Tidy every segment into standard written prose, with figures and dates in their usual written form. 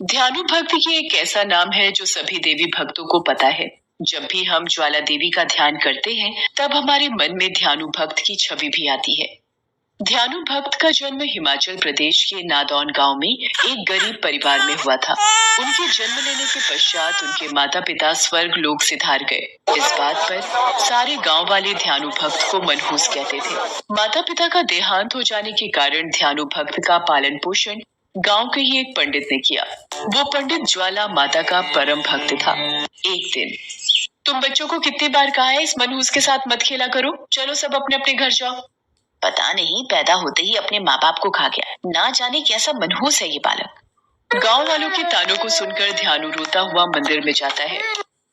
ध्यानु भक्त ये एक ऐसा नाम है जो सभी देवी भक्तों को पता है। जब भी हम ज्वाला देवी का ध्यान करते हैं, तब हमारे मन में ध्यानु भक्त की छवि भी आती है। ध्यानु भक्त का जन्म हिमाचल प्रदेश के नादौन गांव में एक गरीब परिवार में हुआ था। उनके जन्म लेने के पश्चात उनके माता पिता स्वर्ग लोक सिधार गए। इस बात पर सारे गांव वाले ध्यानु भक्त को मनहूस कहते थे। माता पिता का देहांत हो जाने के कारण ध्यानु भक्त का पालन पोषण गांव के ही एक पंडित ने किया। वो पंडित ज्वाला माता का परम भक्त था। एक दिन, तुम बच्चों को कितनी बार कहा है इस मनहूस के साथ मत खेला करो, चलो सब अपने अपने घर जाओ। पता नहीं, पैदा होते ही अपने माँ बाप को खा गया, ना जाने कैसा मनहूस है ये बालक। गांव वालों के तानों को सुनकर ध्यानु रोता हुआ मंदिर में जाता है।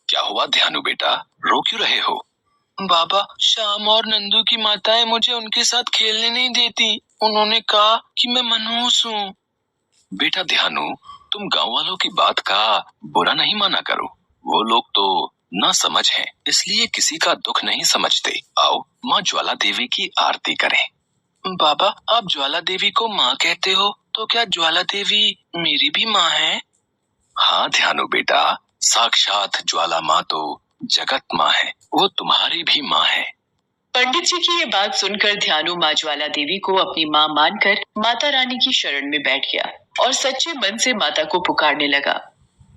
क्या हुआ ध्यानु बेटा, रो क्यों रहे हो? बाबा, श्याम और नंदू की माताएं मुझे उनके साथ खेलने नहीं देती। उन्होंने कहा कि मैं मनहूस हूँ। बेटा ध्यानु, तुम गांव वालों की बात का बुरा नहीं माना करो। वो लोग तो ना समझ हैं, इसलिए किसी का दुख नहीं समझते। आओ माँ ज्वाला देवी की आरती करें। बाबा, आप ज्वाला देवी को माँ कहते हो, तो क्या ज्वाला देवी मेरी भी माँ है? हाँ ध्यानु बेटा, साक्षात ज्वाला माँ तो जगत माँ है, वो तुम्हारी भी माँ है। पंडित जी की ये बात सुनकर ध्यानु माँ ज्वाला देवी को अपनी माँ मानकर माता रानी की शरण में बैठ गया और सच्चे मन से माता को पुकारने लगा।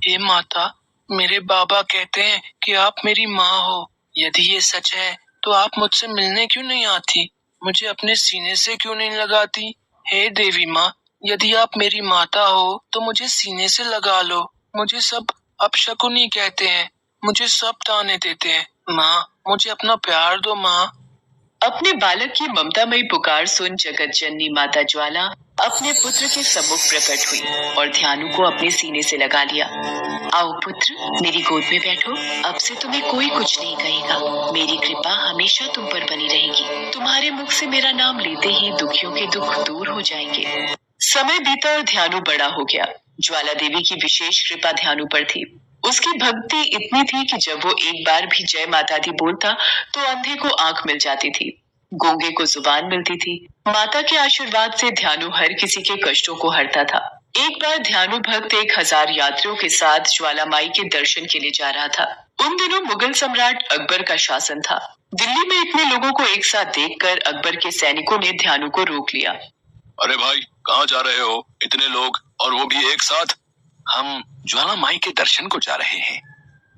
हे माता, मेरे बाबा कहते हैं कि आप मेरी माँ हो। यदि ये सच है तो आप मुझसे मिलने क्यों नहीं आती? मुझे अपने सीने से क्यों नहीं लगाती? हे देवी माँ, यदि आप मेरी माता हो तो मुझे सीने से लगा लो। मुझे सब अपशकुनी कहते हैं, मुझे सब ताने देते हैं। माँ, मुझे अपना प्यार दो माँ। अपने बालक की ममतामयी पुकार सुन जगत जननी माता ज्वाला अपने पुत्र के सम्मुख प्रकट हुई और ध्यानु को अपने सीने से लगा लिया। आओ पुत्र, मेरी गोद में बैठो। अब से तुम्हें कोई कुछ नहीं कहेगा। मेरी कृपा हमेशा तुम पर बनी रहेगी। तुम्हारे मुख से मेरा नाम लेते ही दुखियों के दुख दूर हो जाएंगे। समय बीता और ध्यानु बड़ा हो गया। ज्वाला देवी की विशेष कृपा ध्यानु पर थी। उसकी भक्ति इतनी थी कि जब वो एक बार भी जय माता दी बोलता तो अंधे को आंख मिल जाती थी, गूंगे को जुबान मिलती थी। माता के आशीर्वाद से ध्यानु हर किसी के कष्टों को हरता था। एक बार ध्यानु भक्त 1000 यात्रियों के साथ ज्वाला माई के दर्शन के लिए जा रहा था। उन दिनों मुगल सम्राट अकबर का शासन था। दिल्ली में इतने लोगों को एक साथ देखकर अकबर के सैनिकों ने ध्यानु को रोक लिया। अरे भाई, कहाँ जा रहे हो? इतने लोग और वो भी एक साथ? हम ज्वाला माई के दर्शन को जा रहे हैं।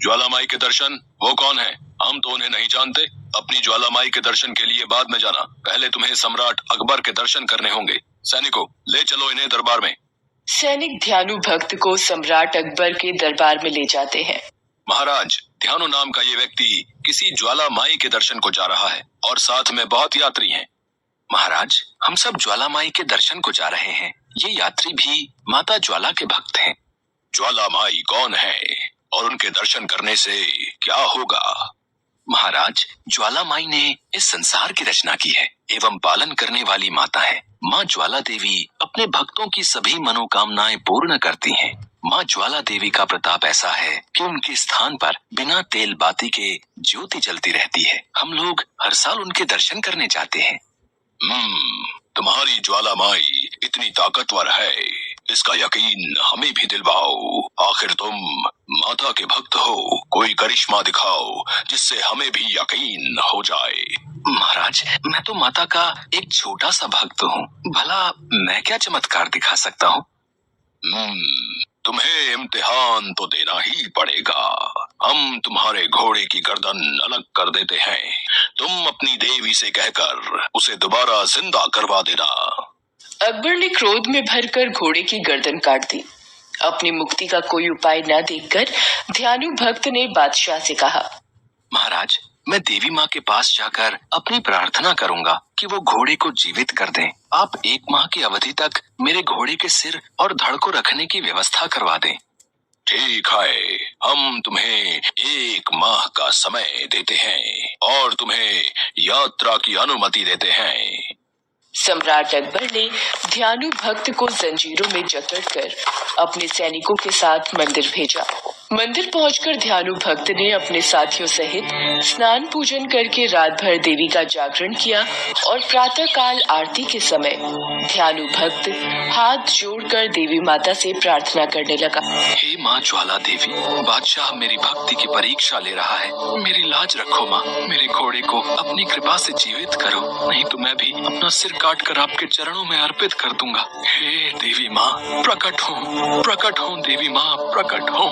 ज्वाला माई के दर्शन? वो कौन है? हम तो उन्हें नहीं जानते। अपनी ज्वाला माई के दर्शन के लिए बाद में जाना, पहले तुम्हें सम्राट अकबर के दर्शन करने होंगे। सैनिकों, ले चलो इन्हें दरबार में। सैनिक ध्यानु भक्त को सम्राट अकबर के दरबार में ले जाते हैं। महाराज, ध्यानु नाम का ये व्यक्ति किसी ज्वाला माई के दर्शन को जा रहा है और साथ में बहुत यात्री हैं। महाराज, हम सब ज्वाला माई के दर्शन को जा रहे हैं। ये यात्री भी माता ज्वाला के भक्त हैं। ज्वाला माई कौन है और उनके दर्शन करने से क्या होगा? महाराज, ज्वाला माई ने इस संसार की रचना की है एवं पालन करने वाली माता है। माँ ज्वाला देवी अपने भक्तों की सभी मनोकामनाएं पूर्ण करती हैं। माँ ज्वाला देवी का प्रताप ऐसा है कि उनके स्थान पर बिना तेल बाती के ज्योति जलती रहती है। हम लोग हर साल उनके दर्शन करने जाते हैं। तुम्हारी ज्वाला माई इतनी ताकतवर है, इसका यकीन हमें भी दिलवाओ। आखिर तुम माता के भक्त हो, कोई करिश्मा दिखाओ जिससे हमें भी यकीन हो जाए। महाराज, मैं तो माता का एक छोटा सा भक्त हूँ, भला मैं क्या चमत्कार दिखा सकता हूँ? तुम्हें इम्तिहान तो देना ही पड़ेगा। हम तुम्हारे घोड़े की गर्दन अलग कर देते हैं। तुम अपनी देवी से कहकर उसे दोबारा जिंदा करवा देना। अकबर ने क्रोध में भरकर घोड़े की गर्दन काट दी। अपनी मुक्ति का कोई उपाय न देखकर ध्यानु भक्त ने बादशाह से कहा, महाराज, मैं देवी माँ के पास जाकर अपनी प्रार्थना करूंगा कि वो घोड़े को जीवित कर दें। आप 1 माह की अवधि तक मेरे घोड़े के सिर और धड़ को रखने की व्यवस्था करवा दें। ठीक है, हम तुम्हें 1 माह का समय देते हैं और तुम्हें यात्रा की अनुमति देते हैं। सम्राट अकबर ने ध्यानु भक्त को जंजीरों में जकड़कर अपने सैनिकों के साथ मंदिर भेजा। मंदिर पहुंचकर ध्यानु भक्त ने अपने साथियों सहित स्नान पूजन करके रात भर देवी का जागरण किया और प्रातः काल आरती के समय ध्यानु भक्त हाथ जोड़कर देवी माता से प्रार्थना करने लगा। हे माँ ज्वाला देवी, बादशाह मेरी भक्ति की परीक्षा ले रहा है। मेरी लाज रखो माँ, मेरे घोड़े को अपनी कृपा से जीवित करो, नहीं तो मैं भी अपना सिर काट कर आपके चरणों में अर्पित कर दूंगा। हे देवी माँ, प्रकट हो देवी माँ, प्रकट हो।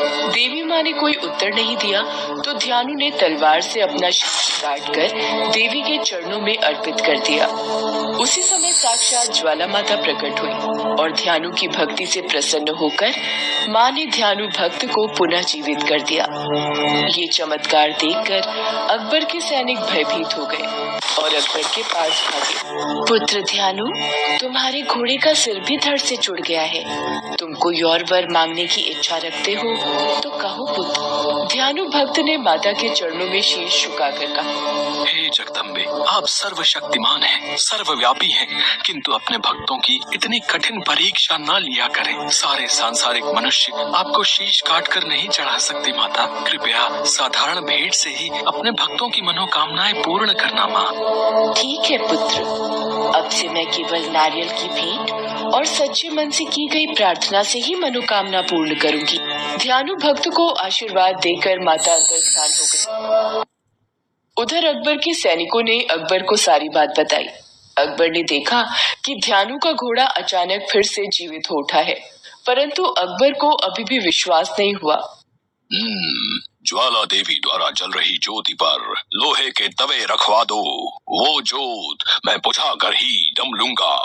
देवी माँ ने कोई उत्तर नहीं दिया तो ध्यानु ने तलवार से अपना शीश काटकर देवी के चरणों में अर्पित कर दिया। उसी समय साक्षात ज्वाला माता प्रकट हुई और ध्यानु की भक्ति से प्रसन्न होकर माँ ने ध्यानु भक्त को पुनः जीवित कर दिया। ये चमत्कार देखकर अकबर के सैनिक भयभीत हो गए और अकबर के पास भागे। पुत्र ध्यानु, तुम्हारे घोड़े का सिर भी धड़ से जुड़ गया है। तुम कोई और वर मांगने की इच्छा रखते हो तो कहो पुत्र। ध्यानु भक्त ने माता के चरणों में शीश झुकाकर कहा, हे जगदम्बे, आप सर्वशक्तिमान हैं, सर्वव्यापी हैं, किंतु अपने भक्तों की इतनी कठिन परीक्षा न लिया करें। सारे सांसारिक मनुष्य आपको शीश काट कर नहीं चढ़ा सकते माता। कृपया साधारण भेंट से ही अपने भक्तों की मनोकामनाएं पूर्ण करना माँ। ठीक है पुत्र, अब से मैं केवल नारियल की भेंट और सच्चे मन से की गई प्रार्थना से ही मनोकामना पूर्ण करूंगी। ध्यानु भक्त को आशीर्वाद देकर माता अंतर्ध्यान हो गई। उधर अकबर के सैनिकों ने अकबर को सारी बात बताई। अकबर ने देखा कि ध्यानु का घोड़ा अचानक फिर से जीवित हो उठा है, परंतु अकबर को अभी भी विश्वास नहीं हुआ। ज्वाला देवी द्वारा जल रही ज्योति पर लोहे के तवे रखवा दो, वो ज्योत मैं बुझा कर ही दम लूंगा।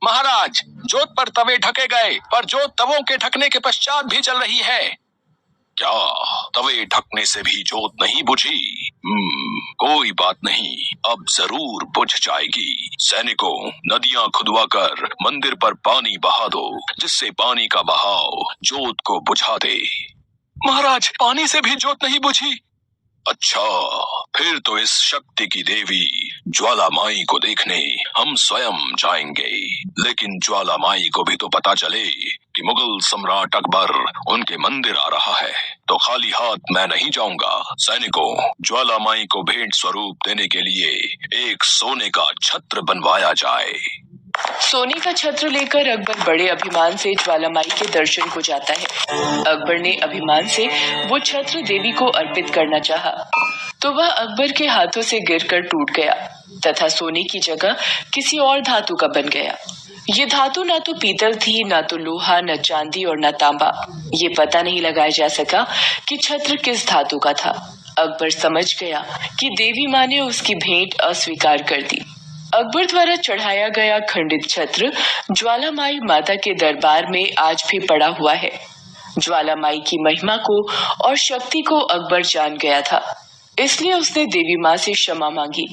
महाराज, ज्योत पर तवे ढके गए, पर ज्योत तवों के ढकने के पश्चात भी जल रही है। क्या तवे ढकने से भी ज्योत नहीं बुझी? कोई बात नहीं, अब जरूर बुझ जाएगी। सैनिकों, नदियां खुदवाकर मंदिर पर पानी बहा दो, जिससे पानी का बहाव ज्योत को बुझा दे। महाराज, पानी से भी ज्योत नहीं बुझी। अच्छा, फिर तो इस शक्ति की देवी ज्वाला माई को देखने हम स्वयं जाएंगे। लेकिन ज्वाला माई को भी तो पता चले कि मुगल सम्राट अकबर उनके मंदिर आ रहा है, तो खाली हाथ मैं नहीं जाऊंगा। सैनिकों, ज्वाला माई को भेंट स्वरूप देने के लिए एक सोने का छत्र बनवाया जाए। सोने का छत्र लेकर अकबर बड़े अभिमान से ज्वाला माई के दर्शन को जाता है। अकबर ने अभिमान से वो छत्र देवी को अर्पित करना चाहा, तो वह अकबर के हाथों से गिरकर टूट गया तथा सोने की जगह किसी और धातु का बन गया। ये धातु ना तो पीतल थी, ना तो लोहा, न चांदी और न तांबा। ये पता नहीं लगाया जा सका कि छत्र किस धातु का था। अकबर समझ गया कि देवी माँ ने उसकी भेंट अस्वीकार कर दी। अकबर द्वारा चढ़ाया गया खंडित छत्र ज्वाला माई माता के दरबार में आज भी पड़ा हुआ है। ज्वाला माई की महिमा को और शक्ति को अकबर जान गया था, इसलिए उसने देवी माँ से क्षमा मांगी